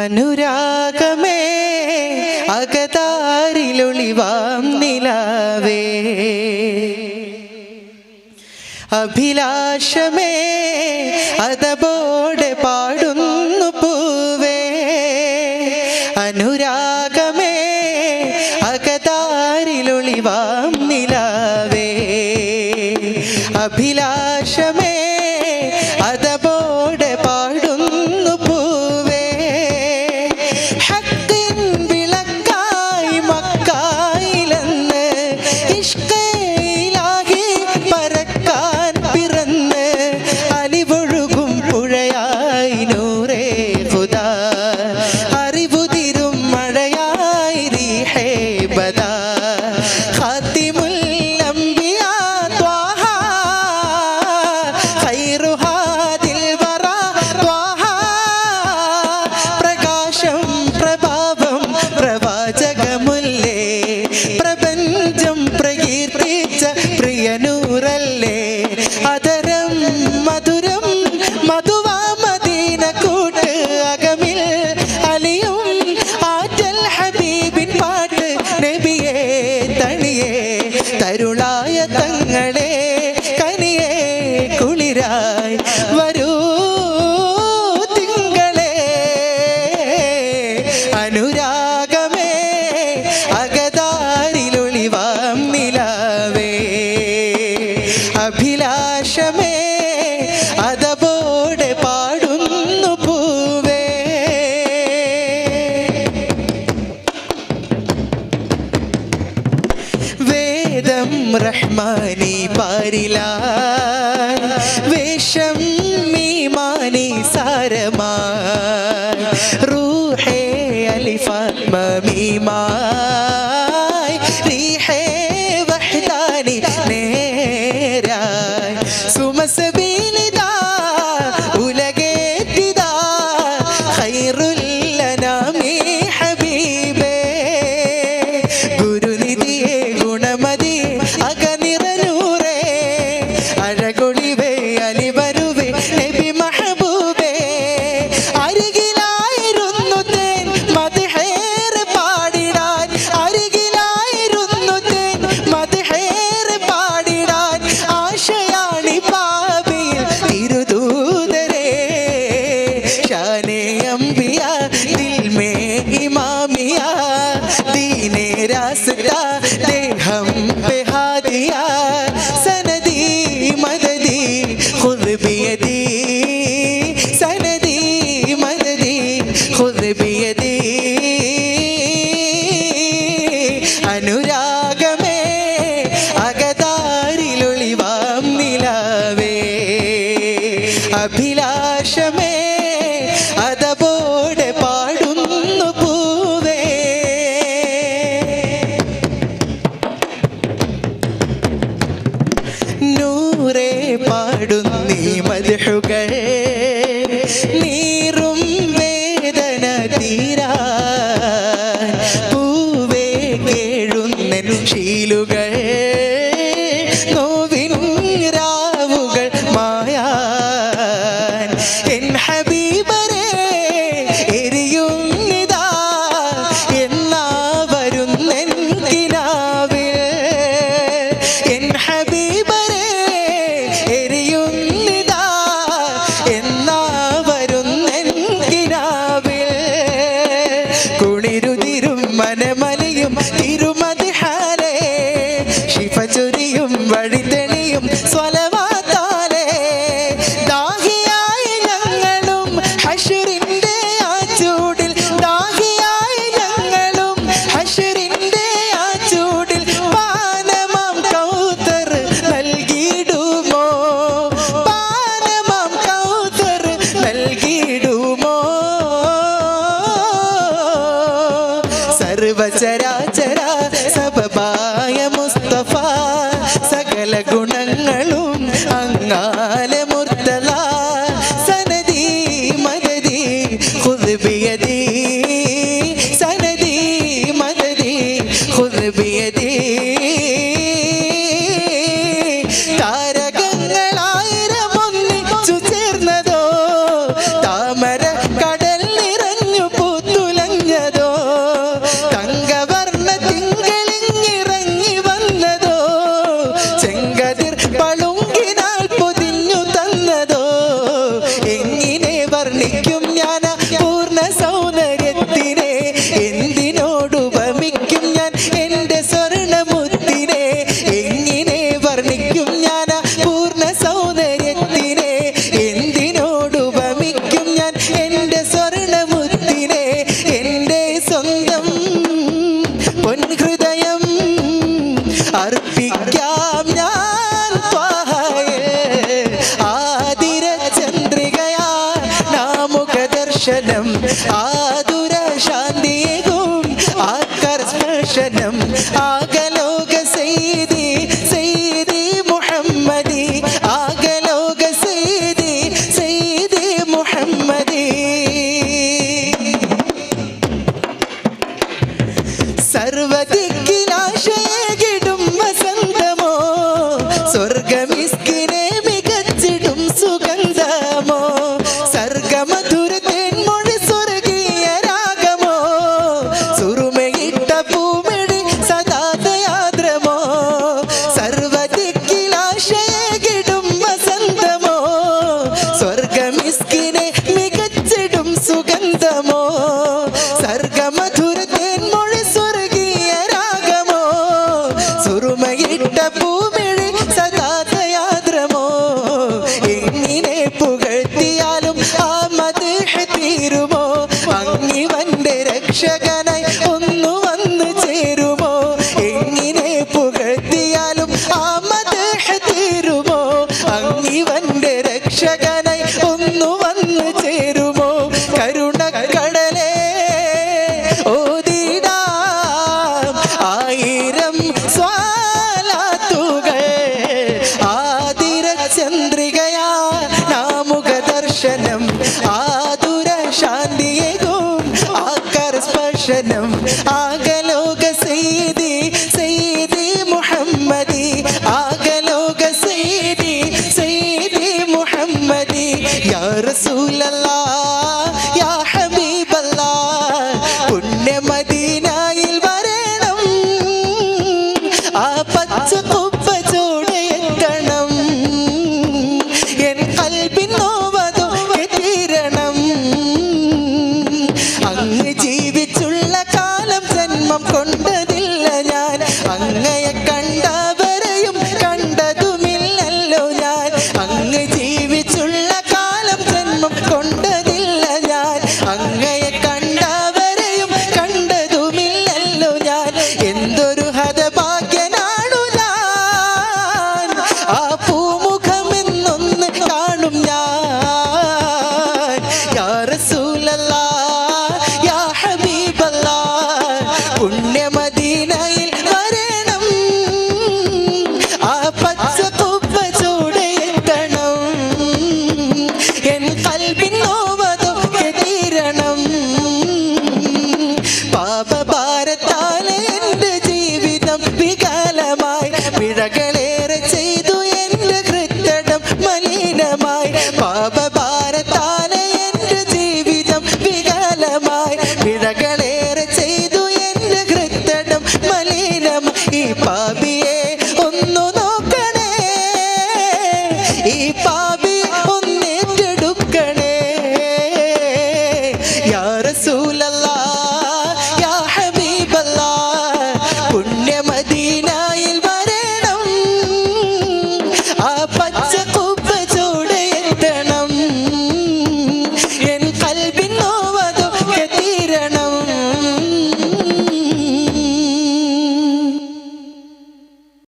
അനുരാഗമേ അകതാരിലൊളിവാം നിലാവേ, അഭിലാഷമേ അതബോടെ പാടുന്നു പൂവേ. അനുരാഗമേ അകതാരിലൊളിവാം നിലാവേ, അഭിലാഷമേ അതബോടെ പാടുന്നു പൂവേ. ഹക്കിൻ വിളക്കായി മക്കായിലെന്ന് ഇഷ്കയിലാകി പറക്കാൻ പിറന്ന് അലിവൊഴുകും പുഴയായി നൂറേ ഖുദാ, അറിവുതിരും മഴയായി റീഹേ ബദാ. ഖാതിമുൽ അംബിയാ ത്വാഹ ഖൈറു ഹാദിൽ വറാ ത്വാഹ, പ്രകാശം പ്രഭാവം പ്രവാചകമുല്ലേ, പ്രപഞ്ചം പ്രകീർത്തിച്ച പ്രിയനൂറല്ലേ. അതരം മധുരം മധുവാ മദീന കൂട്ട്, അകമിൽ അലിയും ആറ്റൽ ഹബീബിൻ പാട്ട്. നബിയേ തണിയേ തരുളായ തങ്ങളെ കനിയേ കുളിരായി വരൂ തിങ്കളെ. അനുരാഗമേ അകതാരിലൊളിവാം നിലാവേ, അഭിലാഷമേ അതബോടെ പാടുന്നു പൂവേ. വേദം റഹ്മാനി പാരിലാ, വേഷം മീമാനി സാരമാ, റൂഹേ അലിഫാത്മ മീമായി, റീഹേ വഹ്ദാനി നേരായി. സുമസബീലിദാ ഉലകേറ്റിദാ ഖൈറുൽ അനാമി ഹബീബേ. ഗുരുനിധിയെ ഗുണമതിയെ അകനിറനൂറേ, അഴകൊളിവേ അലിവരുവേ നബി മഹബൂബേ. അരികിലായിരുന്നു തേൻ മദ്ഹേറ് പാടിടാൻ, അരികിലായിരുന്നു തേൻ മദ്ഹേറ് പാടിടാൻ. ആശയാണി പാപിയിൽ തിരുദൂതരേ, ഷാനെ അംബിയ ദിൽ മേ ഇമാമിയ, ദീനെ രാസ്താ ദേ ഹം പേ ഹാദിയാ. സനദി മദദി ഖുദ് ബിയദി, സനദി മദദി ഖുദ് ബിയദി. അനുരാഗമേ അകതാരിലൊളിവാം നിലാവേ, അഭിലാഷമേ അതബോടെ പാടുന്നു പൂവേ. നൂറേ പാടുന്നീ മദ്ഹുകൾ, നീറും വേദന തീരാ. പൂവേ കേഴുന്നൻ ശീലുകൾ, നോവിൻ രാവുകൾ മായാൻ. എൻ ഹബീബരേ എരിയുന്നിതാ എന്നാ വരുന്നെൻ കിനാവിൽ. എൻ ഹബീബരേ എരിയുന്നിതാ എന്നാ വരുന്നെൻ കിനാവിൽ. കുളിരുതിരും മനമലിയും തിരുമദ്ഹാലേ, ശിഫ ചൊരിയും വഴി തെളിയും സ്വലവാത്താലേ. ദാഹിയായി ഞങ്ങളും ഹശ്റിന്റെ ആ ചൂടിൽ, ദാഹിയായി ഞങ്ങളും ഹശ്റിന്റെ ആ ചൂടിൽ. പാനമാം കൗതർ നൽകിയിടുമോ, പാനമാം കൗതർ നൽകിയിടുമോ. സർവചരാചര സബബായ മുസ്തഫ, സകല ഗുണങ്ങളും അങ്ങാലെ മുർത്തല. സനദി മദദി ഖുദ് ബിയദി, സനദി മദദി ഖുദ് ബിയദി. താരകങ്ങളായിരം ഒന്നിച്ചു ചേർന്നതോ, താമര കടൽ നിറഞ്ഞു പോ ആതുര ശാന്തിയേകും ആകർസ്പർശനം ആകലോക സയ്യിദി സയ്യിദി മുഹമ്മദി ആകലോക സയ്യിദി സയ്യിദി മുഹമ്മദി സർവദിക്കിലാശയേകിടും വസന്തമോ സ്വർഗമിസ്കിനെ മികച്ചിടും സുഗന്ധമോ സർഗമധുര തേൻമൊഴി സ്വർഗീയ രാഗമോ സുറുമയിട്ട പൂമിഴി സദാതയാദ്രമോ സർവദിക്കിലാശയേകിടും വസന്തമോ സ്വർഗമിസ്കിനെ മികച്ചിടും സുഗന്ധമോ സർഗമധുര തേൻമൊഴി സ്വർഗീയ രാഗമോ സുറുമയിട്ട പൂമിഴി സദാതയാദ്രമോ എങ്ങനെ പുകഴ്ത്തിയാലും ആ മദ്ഹ് തീരുമോ അങ്ങിവന്റെ രക്ഷകനായി ഒന്നു വന്നു ചേരുമോ എങ്ങനെ പുകഴ്ത്തിയാലും ആ മദ്ഹ് തീരുമോ അങ്ങിവന്റെ രക്ഷകനായി ഒന്നു വന്നു ചേരുമോ കരുണക്കടലേ ഓതിടാം ആയിരം സ്വാലാത്തുകൾ ആതിര ചന്ദ്രികയാ നാമുഖ ദർശനം ആതുര ശാന്തിയേകും ആകർസ്പർശനം ആകലോക സയ്യിദി സയ്യിദി മുഹമ്മദി ആകലോക സയ്യിദി സയ്യിദി മുഹമ്മദി യാ റസൂലല്ലാഹ് യാ ഹബീബല്ലാഹ് പുണ്യ മദീനയിൽ വരണം ആ പച്ച കുബ്ബ ചൂടയെത്തണം എൻ കൽബിൻ നോവതൊക്കെ തീരണം അങ്ങ് ജീവിച്ചുള്ള കാലം ജന്മം കൊണ്ടതില്ല ഞാൻ അങ്ങയെ കണ്ടവരെയും കണ്ടതുമില്ലല്ലോ ഞാൻ അങ്ങ് ജീവിച്ചുള്ള കാലം ജന്മം കൊണ്ടതില്ല ഞാൻ അങ്ങയെ കണ്ടവരെയും കണ്ടതുമില്ലല്ലോ ഞാൻ എന്തൊരു ഹതഭാഗ്യനാണു ഞാൻ ആ പൂമുഖമെന്നൊന്ന് കാണും ഞാൻ യാ റസൂലല്ലാഹ് യാ ഹബീബല്ലാഹ് പുണ്യ മദീനയിൽ വരണം ആ പച്ച കുബ്ബ ചൂടയെത്തണം എൻ കൽബിൻ നോവതൊക്കെ തീരണം പാപഭാരത്താലെ എൻ്റെ ജീവിതം വികലമായി പിഴകളേറെ ചെയ്തു എൻ്റെ ഹൃദയം മലിനമായി പാപഭാരത്താലെ എൻ്റെ ജീവിതം വികലമായി